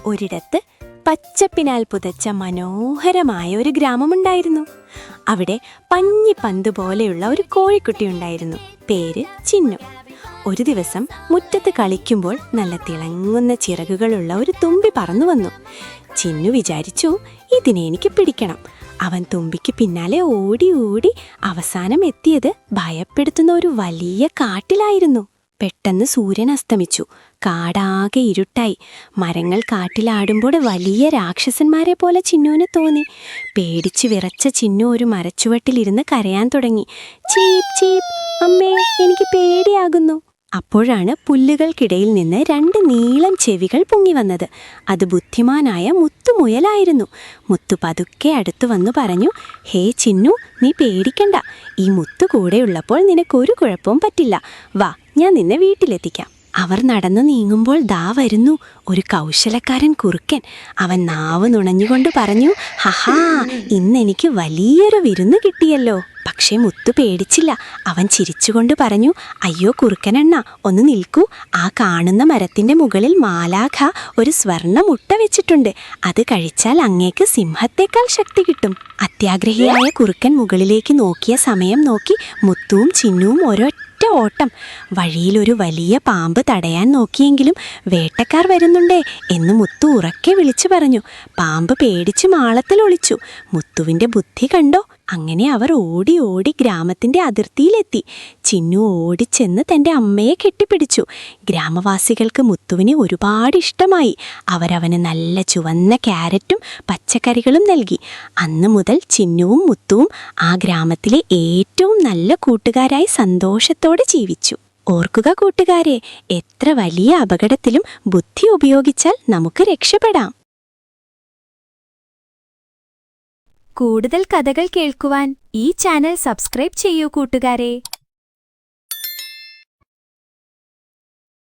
ഒരിടത്ത് പച്ചപ്പിനാൽ പുതച്ച മനോഹരമായ ഒരു ഗ്രാമമുണ്ടായിരുന്നു. അവിടെ പഞ്ഞിപ്പന്ത് പോലെയുള്ള ഒരു കോഴിക്കുട്ടിയുണ്ടായിരുന്നു. പേര് ചിന്നു. ഒരു ദിവസം മുറ്റത്ത് കളിക്കുമ്പോൾ നല്ല തിളങ്ങുന്ന ചിറകുകളുള്ള ഒരു തുമ്പി പറന്നു വന്നു. ചിന്നു വിചാരിച്ചു, ഇതിനെ എനിക്ക് പിടിക്കണം. അവൻ തുമ്പിക്ക് പിന്നാലെ ഓടി ഓടി അവസാനം എത്തിയത് ഭയപ്പെടുത്തുന്ന ഒരു വലിയ കാട്ടിലായിരുന്നു. പെട്ടെന്ന് സൂര്യൻ അസ്തമിച്ചു. കാടാകെ ഇരുട്ടായി. മരങ്ങൾ കാട്ടിലാടുമ്പോൾ വലിയ രാക്ഷസന്മാരെ പോലെ ചിന്നുവിന് തോന്നി. പേടിച്ച് വിറച്ച ചിന്നു ഒരു മരച്ചുവട്ടിലിരുന്ന് കരയാൻ തുടങ്ങി. ചീപ്പ് ചീപ്പ്, അമ്മേ, എനിക്ക് പേടിയാകുന്നു. അപ്പോഴാണ് പുല്ലുകൾക്കിടയിൽ നിന്ന് 2 നീളം ചെവികൾ പൊങ്ങി വന്നത്. അത് ബുദ്ധിമാനായ മുത്തുമുയലായിരുന്നു. മുത്തു പതുക്കെ അടുത്തു വന്നു പറഞ്ഞു, ഹേ ചിന്നു, നീ പേടിക്കണ്ട. ഈ മുത്തു കൂടെയുള്ളപ്പോൾ നിനക്കൊരു കുഴപ്പവും പറ്റില്ല. വാ, ഞാൻ നിന്നെ വീട്ടിലെത്തിക്കാം. അവർ നടന്നു നീങ്ങുമ്പോൾ ദാ വരുന്നു ഒരു കൗശലക്കാരൻ കുറുക്കൻ. അവൻ നാവ് നുണഞ്ഞുകൊണ്ട് പറഞ്ഞു, ഹഹാ, ഇന്നെനിക്ക് വലിയൊരു വിരുന്ന് കിട്ടിയല്ലോ. പക്ഷേ മുത്തു പേടിച്ചില്ല. അവൻ ചിരിച്ചുകൊണ്ട് പറഞ്ഞു, അയ്യോ കുറുക്കനെണ്ണ, ഒന്ന് നിൽക്കൂ. ആ കാണുന്ന മരത്തിന്റെ മുകളിൽ മാലാഖ ഒരു സ്വർണ്ണ മുട്ട വെച്ചിട്ടുണ്ട്. അത് കഴിച്ചാൽ അങ്ങേക്ക് സിംഹത്തേക്കാൾ ശക്തി കിട്ടും. അത്യാഗ്രഹിയായ കുറുക്കൻ മുകളിലേക്ക് നോക്കിയ സമയം നോക്കി മുത്തുവും ചിന്നുവും ഒരൊറ്റ ഓട്ടം. വഴിയിലൊരു വലിയ പാമ്പ് തടയാൻ നോക്കിയെങ്കിലും വേട്ടക്കാർ വരുന്നുണ്ടേ എന്ന് മുത്തു ഉറക്കെ വിളിച്ചു പറഞ്ഞു. പാമ്പ് പേടിച്ച് മാളത്തിൽ ഒളിച്ചു. മുത്തുവിന്റെ ബുദ്ധി കണ്ടോ? അങ്ങനെ അവർ ഓടി ഓടി ഗ്രാമത്തിന്റെ അതിർത്തിയിലെത്തി. ചിന്നു ഓടിച്ചെന്ന് തന്റെ അമ്മയെ കെട്ടിപ്പിടിച്ചു. ഗ്രാമവാസികൾക്ക് മുത്തുവിനെ ഒരുപാട് ഇഷ്ടമായി. അവരവന് നല്ല ചുവന്ന ക്യാരറ്റും പച്ചക്കറികളും നൽകി. അന്നു മുതൽ ചിന്നുവും മുത്തുവും ആ ഗ്രാമത്തിലെ ഏറ്റവും നല്ല കൂട്ടുകാരായി സന്തോഷത്തോടെ ജീവിച്ചു. ഓർക്കുക കൂട്ടുകാരെ, എത്ര വലിയ അപകടത്തിലും ബുദ്ധി ഉപയോഗിച്ചാൽ നമുക്ക് രക്ഷപ്പെടാം. കൂടുതൽ കഥകൾ കേൾക്കുവാൻ ഈ ചാനൽ സബ്സ്ക്രൈബ് ചെയ്യൂ കൂട്ടുകാരെ.